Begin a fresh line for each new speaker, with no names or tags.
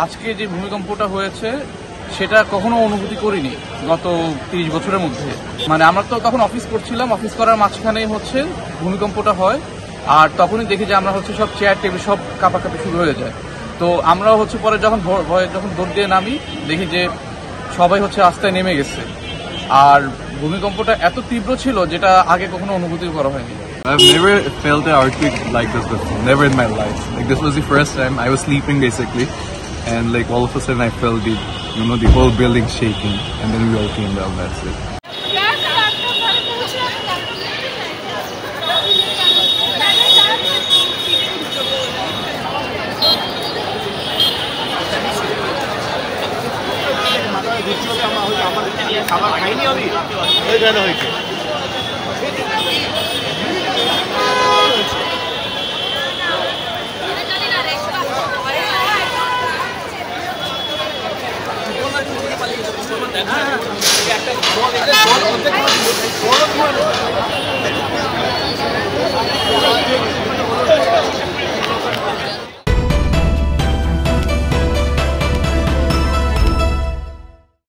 আজকে যে ভূমিকম্পটা হয়েছে সেটা কখনো অনুভূতি করিনি গত 30 বছরের মধ্যে। মানে আমরা তো তখন অফিস করছিলাম, অফিস করার মাঝখানেই হচ্ছে ভূমিকম্পটা হয়, আর তখনই দেখি যে আমরা হচ্ছে সব চেয়ার টেবিল সব কাঁপাকাঁপি শুরু হয়ে যায়। তো আমরাও হচ্ছে পরে যখন ভয়ে যখন দৌড় দিয়ে নামি, দেখি যে সবাই হচ্ছে রাস্তায় নেমে গেছে। আর ভূমিকম্পটা এত তীব্র ছিল যেটা আগে কখনো অনুভূতি করা হয়নি।
I've never felt an earthquake like this before. Never in my life. Like this was the first time. I was sleeping basically, and like all of a sudden I felt the whole building shaking, and then we all came down. That's it.
খাবার খাইনি আমি ওই কেন হয়েছে একটা